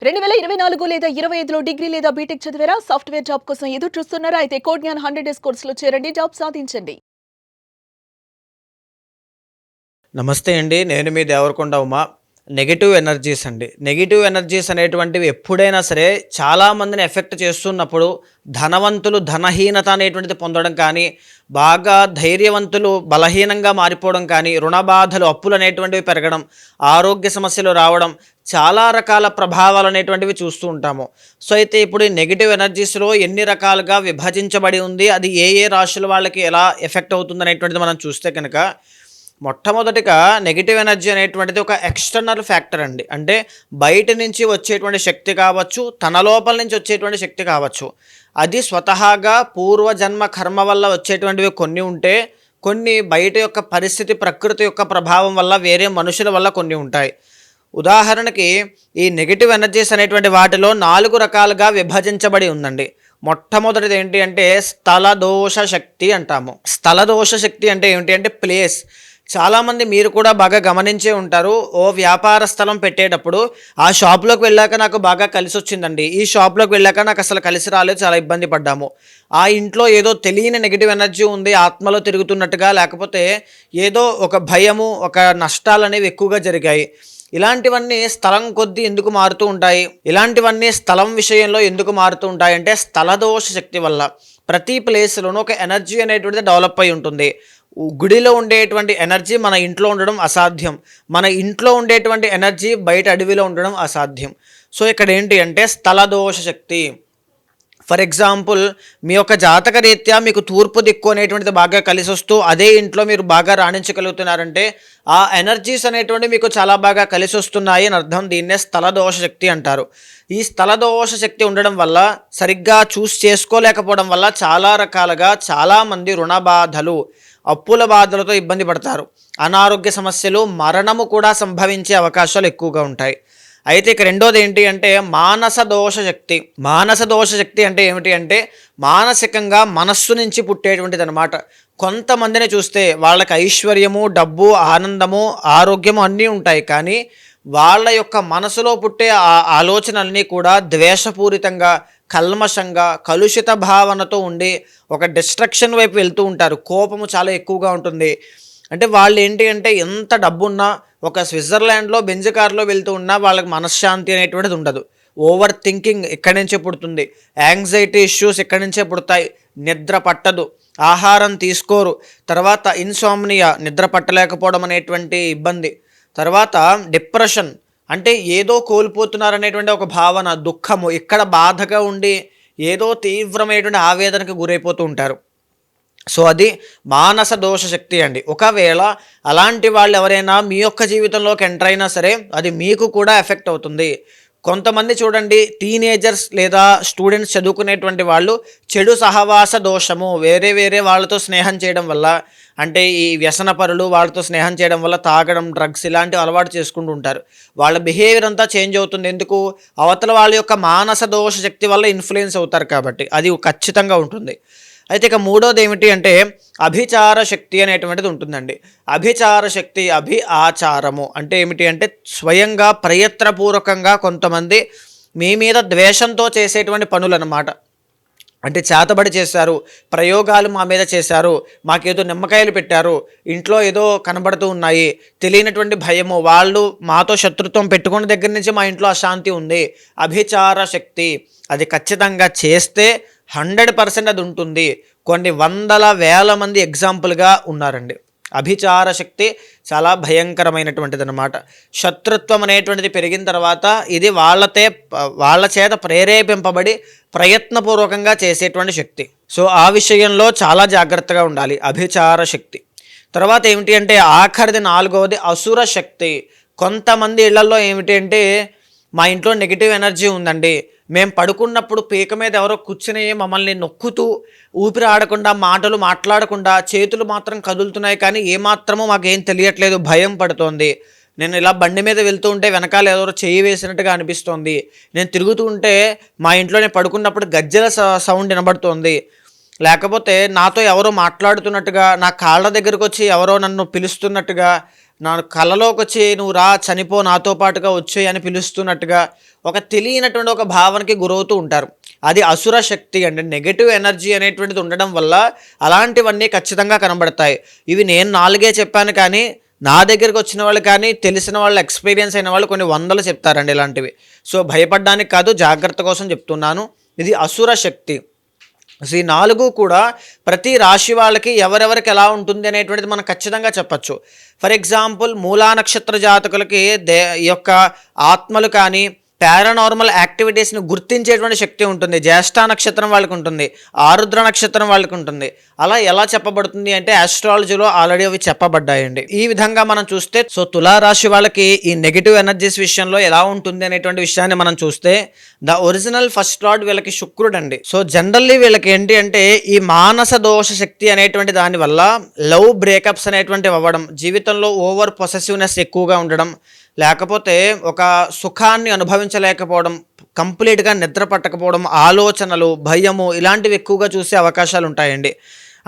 2024 లేదా 25లో డిగ్రీ లేదా బీటెక్ చదివారా? సాఫ్ట్‌వేర్ జాబ్ కోసం ఎదురు చూస్తున్నారా? అయితే కోడ్ జ్ఞాన్ 100 డేస్ కోర్సులో చేరండి. జాబ్ సాధించండి. నమస్తే అండి. నేను మీ దేవరకొండ ఉమా. నెగెటివ్ ఎనర్జీస్ అండి. నెగెటివ్ ఎనర్జీస్ అనేటువంటివి ఎప్పుడైనా సరే చాలామందిని ఎఫెక్ట్ చేస్తున్నప్పుడు ధనవంతులు ధనహీనత అనేటువంటిది పొందడం కానీ, బాగా ధైర్యవంతులు బలహీనంగా మారిపోవడం కానీ, రుణ బాధలు, అప్పులు అనేటువంటివి పెరగడం, ఆరోగ్య సమస్యలు రావడం, చాలా రకాల ప్రభావాలు అనేటువంటివి చూస్తూ ఉంటాము. సో, అయితే ఇప్పుడు ఈ నెగెటివ్ ఎనర్జీస్‌లో ఎన్ని రకాలుగా విభజించబడి ఉంది, అది ఏ ఏ రాశుల వాళ్ళకి ఎలా ఎఫెక్ట్ అవుతుందనేటువంటిది మనం చూస్తే కనుక మొట్టమొదటిగా నెగెటివ్ ఎనర్జీ అనేటువంటిది ఒక ఎక్స్టర్నల్ ఫ్యాక్టర్ అండి. అంటే బయట నుంచి వచ్చేటువంటి శక్తి కావచ్చు, తన లోపల నుంచి వచ్చేటువంటి శక్తి కావచ్చు. అది స్వతహాగా పూర్వజన్మ కర్మ వల్ల వచ్చేటువంటివి కొన్ని ఉంటే, కొన్ని బయట యొక్క పరిస్థితి, ప్రకృతి యొక్క ప్రభావం వల్ల, వేరే మనుషుల వల్ల కొన్ని ఉంటాయి. ఉదాహరణకి ఈ నెగెటివ్ ఎనర్జీస్ అనేటువంటి వాటిలో 4 రకాలుగా విభజించబడి ఉందండి. మొట్టమొదటిది ఏంటి అంటే స్థల దోష శక్తి అంటాము. స్థల దోష శక్తి అంటే ఏమిటి అంటే ప్లేస్. చాలామంది మీరు కూడా బాగా గమనించే ఉంటారు. ఓ వ్యాపార స్థలం పెట్టేటప్పుడు ఆ షాప్‌లోకి వెళ్ళాక నాకు బాగా కలిసొచ్చిందండి. ఈ షాప్‌లోకి వెళ్ళాక నాకు అసలు కలిసి రాలేదు. చాలా ఇబ్బంది పడ్డాము. ఆ ఇంట్లో ఏదో తెలియని నెగెటివ్ ఎనర్జీ ఉంది. ఆత్మలో తిరుగుతున్నట్టుగా, లేకపోతే ఏదో ఒక భయము, ఒక నష్టాలనేవి ఎక్కువగా జరిగాయి. ఇలాంటివన్నీ స్థలం కొద్దీ ఎందుకు మారుతూ ఉంటాయి? ఇలాంటివన్నీ స్థలం విషయంలో ఎందుకు మారుతూ ఉంటాయి అంటే స్థల దోష శక్తి వల్ల. ప్రతి ప్లేస్‌లోనూ ఒక ఎనర్జీ అనేటువంటిది డెవలప్ అయ్యి ఉంటుంది. గుడిలో ఉండేటువంటి ఎనర్జీ మన ఇంట్లో ఉండడం అసాధ్యం. మన ఇంట్లో ఉండేటువంటి ఎనర్జీ బయట అడవిలో ఉండడం అసాధ్యం. సో, ఇక్కడ ఏంటి అంటే స్థల దోష శక్తి. ఫర్ ఎగ్జాంపుల్, మీ యొక్క జాతక రీత్యా మీకు తూర్పు దిక్కు అనేటువంటిది బాగా కలిసొస్తూ అదే ఇంట్లో మీరు బాగా రాణించగలుగుతున్నారంటే ఆ ఎనర్జీస్ అనేటువంటివి మీకు చాలా బాగా కలిసొస్తున్నాయి అని అర్థం. దీన్నే స్థల దోష శక్తి అంటారు. ఈ స్థల దోష శక్తి ఉండడం వల్ల, సరిగ్గా చేసుకోలేకపోవడం వల్ల చాలా రకాలుగా చాలామంది రుణ బాధలు, అప్పుల బాధలతో ఇబ్బంది పడతారు. అనారోగ్య సమస్యలు, మరణము కూడా సంభవించే అవకాశాలు ఎక్కువగా ఉంటాయి. అయితే ఇక రెండోది ఏంటి అంటే మానస దోష శక్తి. మానస దోష శక్తి అంటే ఏమిటి అంటే మానసికంగా మనస్సు నుంచి పుట్టేటువంటిది అనమాట. కొంతమందిని చూస్తే వాళ్ళకి ఐశ్వర్యము, డబ్బు, ఆనందము, ఆరోగ్యము అన్నీ ఉంటాయి. కానీ వాళ్ళ యొక్క మనసులో పుట్టే ఆ ఆలోచనలన్నీ కూడా ద్వేషపూరితంగా, కల్మషంగా, కలుషిత భావనతో ఉండి ఒక డిస్ట్రక్షన్ వైపు వెళ్తూ ఉంటారు. కోపము చాలా ఎక్కువగా ఉంటుంది. అంటే వాళ్ళు ఏంటి అంటే ఎంత డబ్బున్నా ఒక స్విట్జర్లాండ్లో బెంజ్ కార్లో వెళ్తూ ఉన్నా వాళ్ళకి మనశ్శాంతి అనేటువంటిది ఉండదు. ఓవర్ థింకింగ్ ఇక్కడి నుంచే పుడుతుంది. యాంగ్జైటీ ఇష్యూస్ ఇక్కడి నుంచే పుడతాయి. నిద్ర పట్టదు, ఆహారం తీసుకోరు, తర్వాత ఇన్సోమ్నియా, నిద్ర పట్టలేకపోవడం అనేటువంటి ఇబ్బంది, తర్వాత డిప్రెషన్, అంటే ఏదో కోల్పోతున్నారనేటువంటి ఒక భావన, దుఃఖము, ఇక్కడ బాధగా ఉండి ఏదో తీవ్రమైనటువంటి ఆవేదనకు గురైపోతూ ఉంటారు. సో, అది మానస దోష శక్తి అండి. ఒకవేళ అలాంటి వాళ్ళు ఎవరైనా మీ యొక్క జీవితంలోకి ఎంటర్ అయినా సరే అది మీకు కూడా ఎఫెక్ట్ అవుతుంది. కొంతమంది చూడండి, టీనేజర్స్ లేదా స్టూడెంట్స్ చదువుకునేటువంటి వాళ్ళు చెడు సహవాస దోషము, వేరే వేరే వాళ్ళతో స్నేహం చేయడం వల్ల, అంటే ఈ వ్యసనపరులు వాళ్ళతో స్నేహం చేయడం వల్ల తాగడం, డ్రగ్స్ ఇలాంటివి అలవాటు చేసుకుంటూ ఉంటారు. వాళ్ళ బిహేవియర్ అంతా చేంజ్ అవుతుంది. ఎందుకు? అవతల వాళ్ళ యొక్క మానస దోష శక్తి వల్ల ఇన్ఫ్లుయెన్స్ అవుతారు కాబట్టి అది ఖచ్చితంగా ఉంటుంది. అయితే ఇక మూడోది ఏమిటి అంటే అభిచార శక్తి అనేటువంటిది ఉంటుందండి. అభిచార శక్తి, ఆచారము అంటే ఏమిటి అంటే స్వయంగా ప్రయత్నపూర్వకంగా కొంతమంది మీ మీద ద్వేషంతో చేసేటువంటి పనులన్నమాట. అంటే చేతబడి చేశారు, ప్రయోగాలు మా మీద చేశారు, మాకేదో నిమ్మకాయలు పెట్టారు, ఇంట్లో ఏదో కనబడుతూ ఉన్నాయి, తెలియనటువంటి భయము, వాళ్ళు మాతో శత్రుత్వం పెట్టుకున్న దగ్గర నుంచి మా ఇంట్లో అశాంతి ఉంది. అభిచార శక్తి అది ఖచ్చితంగా చేస్తే 100% అది ఉంటుంది. కొన్ని వందల వేల మంది ఎగ్జాంపుల్గా ఉన్నారండి. అభిచార శక్తి చాలా భయంకరమైనటువంటిది అనమాట. శత్రుత్వం అనేటువంటిది పెరిగిన తర్వాత ఇది వాళ్ళ చేత ప్రేరేపింపబడి ప్రయత్నపూర్వకంగా చేసేటువంటి శక్తి. సో, ఆ విషయంలో చాలా జాగ్రత్తగా ఉండాలి. అభిచార శక్తి తర్వాత ఏమిటి అంటే ఆఖరిది నాలుగవది అసుర శక్తి. కొంతమంది ఇళ్లలో ఏమిటి అంటే మా ఇంట్లో నెగిటివ్ ఎనర్జీ ఉందండి, మేము పడుకున్నప్పుడు పీక మీద ఎవరో కూర్చుని మమ్మల్ని నొక్కుతూ, ఊపిరి ఆడకుండా, మాటలు మాట్లాడకుండా, చేతులు మాత్రం కదులుతున్నాయి కానీ ఏమాత్రమూ మాకేం తెలియట్లేదు, భయం పడుతోంది. నేను ఇలా బండి మీద వెళ్తూ ఉంటే వెనకాల ఎవరో చెయ్యి వేసినట్టుగా అనిపిస్తోంది. నేను తిరుగుతూ ఉంటే మా ఇంట్లో నేను పడుకున్నప్పుడు గజ్జెల సౌండ్ వినబడుతోంది. లేకపోతే నాతో ఎవరో మాట్లాడుతున్నట్టుగా, నా కాళ్ళ దగ్గరకు వచ్చి ఎవరో నన్ను పిలుస్తున్నట్టుగా, నా కలలోకి వచ్చి నువ్వు రా చనిపో నాతో పాటుగా వచ్చేయి అని పిలుస్తున్నట్టుగా ఒక తెలియనటువంటి ఒక భావనకి గురవుతూ ఉంటారు. అది అసుర శక్తి అండి. నెగటివ్ ఎనర్జీ అనేటువంటిది ఉండడం వల్ల అలాంటివన్నీ ఖచ్చితంగా కనబడతాయి. ఇవి నేను 4 చెప్పాను కానీ నా దగ్గరికి వచ్చిన వాళ్ళు కానీ తెలిసిన వాళ్ళు ఎక్స్పీరియన్స్ అయిన వాళ్ళు కొన్ని వందలు చెప్తారండి ఇలాంటివి. సో భయపడడానికి కాదు, జాగ్రత్త కోసం చెప్తున్నాను. ఇది అసుర శక్తి. సో ఈ 4 కూడా ప్రతి రాశి వాళ్ళకి ఎవరెవరికి ఎలా ఉంటుంది అనేటువంటిది మనం ఖచ్చితంగా చెప్పచ్చు. ఫర్ ఎగ్జాంపుల్ మూలా నక్షత్ర జాతకులకి ఈ యొక్క ఆత్మలు కానీ పారానార్మల్ యాక్టివిటీస్ని గుర్తించేటువంటి శక్తి ఉంటుంది. జ్యేష్ఠ నక్షత్రం వాళ్ళకి ఉంటుంది, ఆరుద్ర నక్షత్రం వాళ్ళకి ఉంటుంది. అలా ఎలా చెప్పబడుతుంది అంటే ఆస్ట్రాలజీలో ఆల్రెడీ అవి చెప్పబడ్డాయండి. ఈ విధంగా మనం చూస్తే సో తులారాశి వాళ్ళకి ఈ నెగిటివ్ ఎనర్జీస్ విషయంలో ఎలా ఉంటుంది అనేటువంటి విషయాన్ని మనం చూస్తే ద ఒరిజినల్ ఫస్ట్ లార్డ్ వీళ్ళకి శుక్రుడు అండి. సో జనరల్లీ వీళ్ళకి ఏంటి అంటే ఈ మానస దోష శక్తి అనేటువంటి దాని వల్ల లవ్ బ్రేకప్స్ అనేటువంటివి అవ్వడం, జీవితంలో ఓవర్ పొసెసివ్నెస్ ఎక్కువగా ఉండడం, లేకపోతే ఒక సుఖాన్ని అనుభవించలేకపోవడం, కంప్లీట్గా నిద్ర పట్టకపోవడం, ఆలోచనలు, భయము ఇలాంటివి ఎక్కువగా చూసే అవకాశాలు ఉంటాయండి.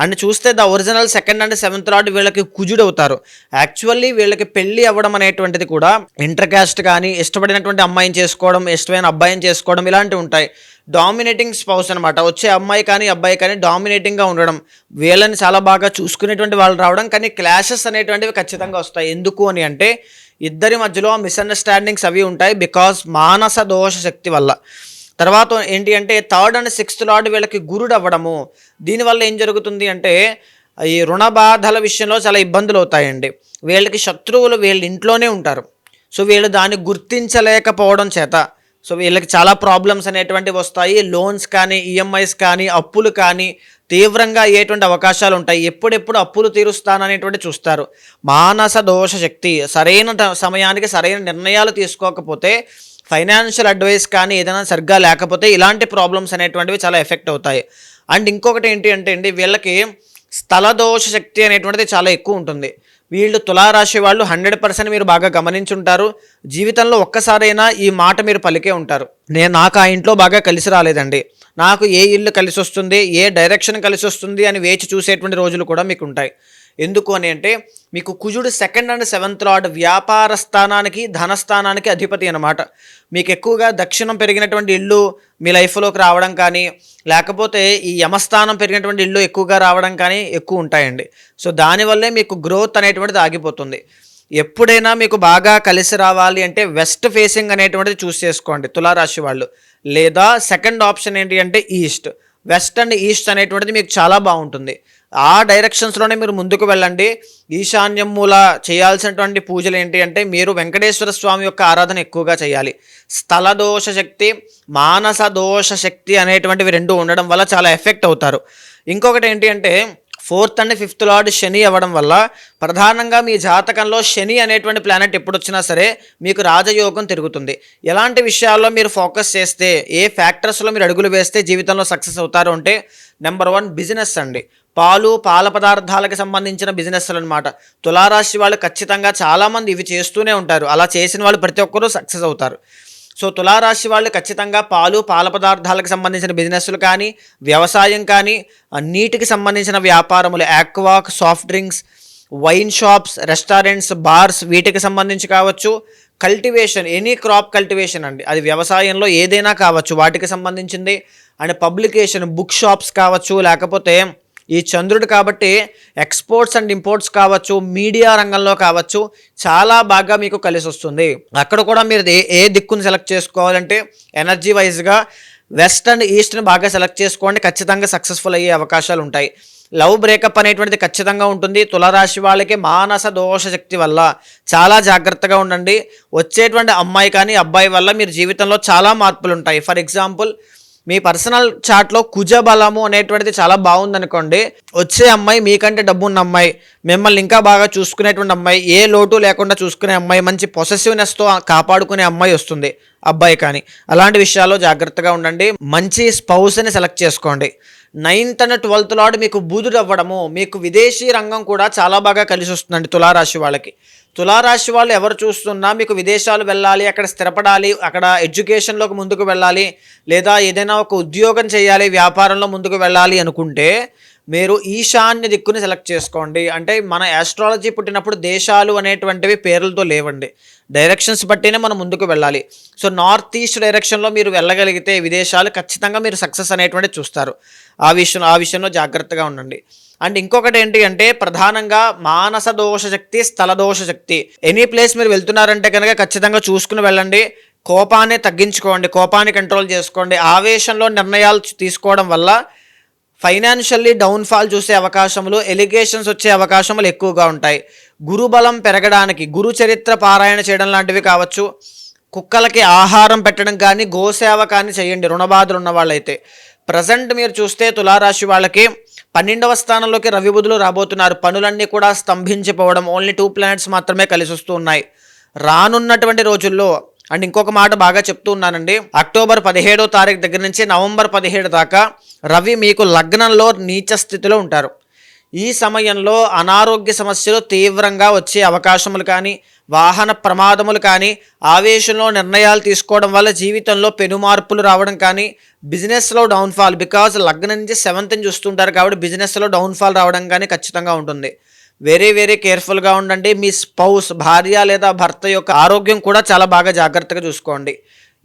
అండ్ చూస్తే the original 2nd and 7th lord వీళ్ళకి కుజుడు అవుతారు. యాక్చువల్లీ వీళ్ళకి పెళ్ళి అవ్వడం అనేటువంటిది కూడా ఇంటర్ క్యాస్ట్ కానీ ఇష్టపడినటువంటి అమ్మాయిని చేసుకోవడం, ఇష్టమైన అబ్బాయిని చేసుకోవడం ఇలాంటివి ఉంటాయి. డామినేటింగ్ స్పౌస్ అనమాట. వచ్చే అమ్మాయి కానీ అబ్బాయి కానీ డామినేటింగ్గా ఉండడం, వీళ్ళని చాలా బాగా చూసుకునేటువంటి వాళ్ళు రావడం. కానీ క్లాషెస్ అనేటువంటివి ఖచ్చితంగా వస్తాయి. ఎందుకు అని అంటే ఇద్దరి మధ్యలో మిస్అండర్స్టాండింగ్స్ అవి ఉంటాయి, బికాస్ మానస దోష శక్తి వల్ల. తర్వాత ఏంటి అంటే 3rd అండ్ 6th లార్డ్ వీళ్ళకి గురుడు అవ్వడము. దీనివల్ల ఏం జరుగుతుంది అంటే ఈ రుణ బాధల విషయంలో చాలా ఇబ్బందులు అవుతాయండి. వీళ్ళకి శత్రువులు వీళ్ళ ఇంట్లోనే ఉంటారు. సో వీళ్ళు దాన్ని గుర్తించలేకపోవడం చేత సో వీళ్ళకి చాలా ప్రాబ్లమ్స్ అనేటువంటివి వస్తాయి. లోన్స్ కానీ, ఈఎంఐస్ కానీ, అప్పులు కానీ తీవ్రంగా అయ్యేటువంటి అవకాశాలు ఉంటాయి. ఎప్పుడెప్పుడు అప్పులు తీరుస్తాననేటువంటి చూస్తారు. మానస దోష శక్తి సరైన సమయానికి సరైన నిర్ణయాలు తీసుకోకపోతే, ఫైనాన్షియల్ అడ్వైస్ కానీ ఏదైనా సరిగ్గా లేకపోతే ఇలాంటి ప్రాబ్లమ్స్ అనేటువంటివి చాలా ఎఫెక్ట్ అవుతాయి. అండ్ ఇంకొకటి ఏంటి అంటే అండి వీళ్ళకి స్థల దోష శక్తి అనేటువంటిది చాలా ఎక్కువ ఉంటుంది. వీళ్ళు తులారాశి వాళ్ళు 100% మీరు బాగా గమనించుంటారు. జీవితంలో ఒక్కసారైనా ఈ మాట మీరు పలికే ఉంటారు. నాకు ఆ ఇంట్లో బాగా కలిసి రాలేదండి, నాకు ఏ ఇల్లు కలిసి వస్తుంది, ఏ డైరెక్షన్ కలిసి వస్తుంది అని వేచి చూసేటువంటి రోజులు కూడా మీకు ఉంటాయి. ఎందుకు అని అంటే మీకు కుజుడు 2nd అండ్ 7th లార్డ్ వ్యాపార స్థానానికి, ధనస్థానానికి అధిపతి అన్నమాట. మీకు ఎక్కువగా దక్షిణం పెరిగినటువంటి ఇల్లు మీ లైఫ్లోకి రావడం కానీ, లేకపోతే ఈ యమస్థానం పెరిగినటువంటి ఇల్లు ఎక్కువగా రావడం కానీ ఎక్కువ ఉంటాయండి. సో దానివల్లే మీకు గ్రోత్ అనేటువంటిది ఆగిపోతుంది. ఎప్పుడైనా మీకు బాగా కలిసి రావాలి అంటే వెస్ట్ ఫేసింగ్ అనేటువంటిది చూస్ చేసుకోండి తులారాశి వాళ్ళు. లేదా 2nd ఆప్షన్ ఏంటి అంటే ఈస్ట్. వెస్ట్ అండ్ ఈస్ట్ అనేటువంటిది మీకు చాలా బాగుంటుంది. ఆ డైరెక్షన్స్లోనే మీరు ముందుకు వెళ్ళండి. ఈశాన్యం మూల చేయాల్సినటువంటి పూజలు ఏంటి అంటే మీరు వెంకటేశ్వర స్వామి యొక్క ఆరాధన ఎక్కువగా చేయాలి. స్థల దోష శక్తి, మానస దోష శక్తి అనేటువంటివి 2 ఉండడం వల్ల చాలా ఎఫెక్ట్ అవుతారు. ఇంకొకటి ఏంటి అంటే 4th అండ్ 5th లార్డ్ శని అవ్వడం వల్ల ప్రధానంగా మీ జాతకంలో శని అనేటువంటి ప్లానెట్ ఎప్పుడు వచ్చినా సరే మీకు రాజయోగం తిరుగుతుంది. ఎలాంటి విషయాల్లో మీరు ఫోకస్ చేస్తే, ఏ ఫ్యాక్టర్స్లో మీరు అడుగులు వేస్తే జీవితంలో సక్సెస్ అవుతారు అంటే నెంబర్ 1 బిజినెస్ అండి. పాల పదార్థాలకు సంబంధించిన బిజినెస్లు అనమాట. తులారాశి వాళ్ళు ఖచ్చితంగా చాలామంది ఇవి చేస్తూనే ఉంటారు. అలా చేసిన వాళ్ళు ప్రతి ఒక్కరూ సక్సెస్ అవుతారు. సో తులారాశి వాళ్ళు ఖచ్చితంగా పాల పదార్థాలకు సంబంధించిన బిజినెస్లు కానీ, వ్యవసాయం కానీ, నీటికి సంబంధించిన వ్యాపారములు, aqua, soft drinks, wine shops, restaurants, bars వీటికి సంబంధించి కావచ్చు, కల్టివేషన్, ఎనీ క్రాప్ కల్టివేషన్ అండి, అది వ్యవసాయంలో ఏదైనా కావచ్చు వాటికి సంబంధించింది. అండ్ పబ్లికేషన్, బుక్ షాప్స్ కావచ్చు, లేకపోతే ఈ చంద్రుడు కాబట్టి ఎక్స్పోర్ట్స్ అండ్ ఇంపోర్ట్స్ కావచ్చు, మీడియా రంగంలో కావచ్చు, చాలా బాగా మీకు కలిసి వస్తుంది. అక్కడ కూడా మీరు ఏ దిక్కుని సెలెక్ట్ చేసుకోవాలంటే ఎనర్జీ వైజ్గా వెస్ట్ అండ్ ఈస్ట్ని బాగా సెలెక్ట్ చేసుకోండి. ఖచ్చితంగా సక్సెస్ఫుల్ అయ్యే అవకాశాలు ఉంటాయి. లవ్ బ్రేకప్ అనేటువంటిది ఖచ్చితంగా ఉంటుంది. తులారాశి వాళ్ళకి మానస దోష శక్తి వల్ల చాలా జాగ్రత్తగా ఉండండి. వచ్చేటువంటి అమ్మాయి కానీ అబ్బాయి వల్ల మీరు జీవితంలో చాలా మార్పులు ఉంటాయి. ఫర్ ఎగ్జాంపుల్ మీ పర్సనల్ చాట్లో కుజ బలము అనేటువంటిది చాలా బాగుందనుకోండి, వచ్చే అమ్మాయి మీకంటే డబ్బు ఉన్న అమ్మాయి, మిమ్మల్ని ఇంకా బాగా చూసుకునేటువంటి అమ్మాయి, ఏ లోటు లేకుండా చూసుకునే అమ్మాయి, మంచి పొసెసివ్నెస్తో కాపాడుకునే అమ్మాయి వస్తుంది అబ్బాయి కానీ. అలాంటి విషయాల్లో జాగ్రత్తగా ఉండండి. మంచి స్పౌస్ని సెలెక్ట్ చేసుకోండి. 9th అండ్ 12th లార్డ్ మీకు బుధుడు అవ్వడము, మీకు విదేశీ రంగం కూడా చాలా బాగా కలిసి వస్తుందండి తులారాశి వాళ్ళకి. తులారాశి వాళ్ళు ఎవరు చూస్తున్నా మీకు విదేశాలు వెళ్ళాలి, అక్కడ స్థిరపడాలి, అక్కడ ఎడ్యుకేషన్లోకి ముందుకు వెళ్ళాలి, లేదా ఏదైనా ఒక ఉద్యోగం చేయాలి, వ్యాపారంలో ముందుకు వెళ్ళాలి అనుకుంటే మీరు ఈశాన్య దిక్కుని సెలెక్ట్ చేసుకోండి. అంటే మన ఆస్ట్రాలజీ పుట్టినప్పుడు దేశాలు అనేటువంటివి పేర్లతో లేవండి, డైరెక్షన్స్ బట్టినే మనం ముందుకు వెళ్ళాలి. సో నార్త్ ఈస్ట్ డైరెక్షన్లో మీరు వెళ్ళగలిగితే విదేశాలు ఖచ్చితంగా మీరు సక్సెస్ అనేటువంటిది చూస్తారు. ఆ విషయంలో జాగ్రత్తగా ఉండండి. అండ్ ఇంకొకటి ఏంటి అంటే ప్రధానంగా మానస దోష శక్తి, స్థల దోష శక్తి. ఎనీ ప్లేస్ మీరు వెళ్తున్నారంటే కనుక ఖచ్చితంగా చూసుకుని వెళ్ళండి. కోపాన్ని తగ్గించుకోండి, కోపాన్ని కంట్రోల్ చేసుకోండి. ఆవేశంలో నిర్ణయాలు తీసుకోవడం వల్ల ఫైనాన్షియల్లీ డౌన్ఫాల్ చూసే అవకాశములు, ఎలిగేషన్స్ వచ్చే అవకాశములు ఎక్కువగా ఉంటాయి. గురుబలం పెరగడానికి గురు చరిత్ర పారాయణ చేయడం లాంటివి కావచ్చు, కుక్కలకి ఆహారం పెట్టడం కానీ, గోసేవ కానీ చేయండి రుణబాధలు ఉన్న వాళ్ళైతే. ప్రజెంట్ మీరు చూస్తే తులారాశి వాళ్ళకి 12వ స్థానంలోకి రవి బుధులు రాబోతున్నారు. పనులన్నీ కూడా స్తంభించిపోవడం, ఓన్లీ 2 ప్లానెట్స్ మాత్రమే కలిసి వస్తూ ఉన్నాయి. రానున్నటువంటి రోజుల్లో అండ్ ఇంకొక మాట బాగా చెప్తూ ఉన్నానండి, అక్టోబర్ 17వ తారీఖు దగ్గర నుంచి నవంబర్ 17 దాకా రవి మీకు లగ్నంలో నీచ స్థితిలో ఉంటారు. ఈ సమయంలో అనారోగ్య సమస్యలు తీవ్రంగా వచ్చే అవకాశములు కానీ, వాహన ప్రమాదములు కానీ, ఆవేశంలో నిర్ణయాలు తీసుకోవడం వల్ల జీవితంలో పెనుమార్పులు రావడం కానీ, బిజినెస్లో డౌన్ఫాల్, బికాజ్ లగ్నం నుంచి 7th చూస్తుంటారు కాబట్టి బిజినెస్లో డౌన్ఫాల్ రావడం కానీ ఖచ్చితంగా ఉంటుంది. వెరీ కేర్ఫుల్గా ఉండండి. మీ స్పౌస్, భార్య లేదా భర్త యొక్క ఆరోగ్యం కూడా చాలా బాగా జాగ్రత్తగా చూసుకోండి.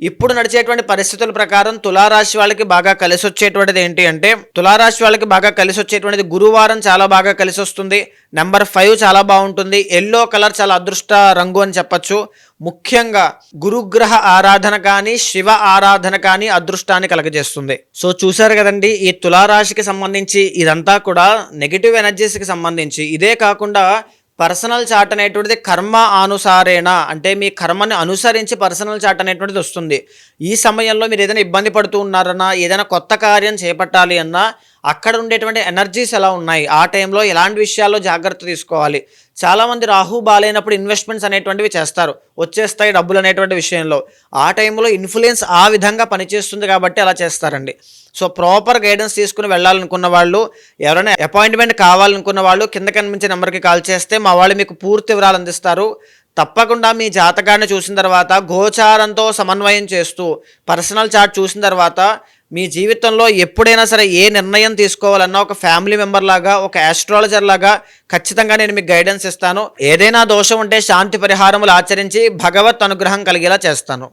ఇప్పుడు నడిచేటువంటి పరిస్థితుల ప్రకారం తులారాశి వాళ్ళకి బాగా కలిసి వచ్చేటువంటిది ఏంటి అంటే, తులారాశి వాళ్ళకి బాగా కలిసి వచ్చేటువంటిది గురువారం చాలా బాగా కలిసి వస్తుంది. నెంబర్ 5 చాలా బాగుంటుంది. ఎల్లో కలర్ చాలా అదృష్ట రంగు అని చెప్పచ్చు. ముఖ్యంగా గురుగ్రహ ఆరాధన కానీ, శివ ఆరాధన కానీ అదృష్టాన్ని కలగజేస్తుంది. సో చూసారు కదండి, ఈ తులారాశికి సంబంధించి ఇదంతా కూడా నెగిటివ్ ఎనర్జీస్కి సంబంధించి. ఇదే కాకుండా పర్సనల్ చార్ట్ అనేటువంటిది కర్మ అనుసారేణ, అంటే మీ కర్మని అనుసరించి పర్సనల్ చార్ట్ అనేటువంటిది వస్తుంది. ఈ సమయంలో మీరు ఏదైనా ఇబ్బంది పడుతూ ఉన్నారన్నా, ఏదైనా కొత్త కార్యం చేపట్టాలి అన్నా, అక్కడ ఉండేటువంటి ఎనర్జీస్ ఎలా ఉన్నాయి, ఆ టైంలో ఎలాంటి విషయాల్లో జాగ్రత్త తీసుకోవాలి. చాలామంది రాహు బాలేనప్పుడు ఇన్వెస్ట్మెంట్స్ అనేటువంటివి చేస్తారు, వచ్చేస్తాయి డబ్బులు అనేటువంటి విషయంలో. ఆ టైంలో ఇన్ఫ్లుయెన్స్ ఆ విధంగా పనిచేస్తుంది కాబట్టి అలా చేస్తారండి. సో ప్రాపర్ గైడెన్స్ తీసుకుని వెళ్ళాలనుకున్న వాళ్ళు, ఎవరైనా అపాయింట్మెంట్ కావాలనుకున్న వాళ్ళు కింద కనిపించే నెంబర్కి కాల్ చేస్తే మా వాళ్ళు మీకు పూర్తి వివరాలు అందిస్తారు. తప్పకుండా మీ జాతకాన్ని చూసిన తర్వాత గోచారంతో సమన్వయం చేస్తూ పర్సనల్ చార్ట్ చూసిన తర్వాత మీ జీవితంలో ఎప్పుడైనా సరే ఏ నిర్ణయం తీసుకోవాలన్నా ఒక ఫ్యామిలీ మెంబర్ లాగా, ఒక ఆస్ట్రాలజర్ లాగా ఖచ్చితంగా నేను మీకు గైడెన్స్ ఇస్తాను. ఏదైనా దోషం ఉంటే శాంతి పరిహారములు ఆచరించి భగవత్ అనుగ్రహం కలిగేలా చేస్తాను.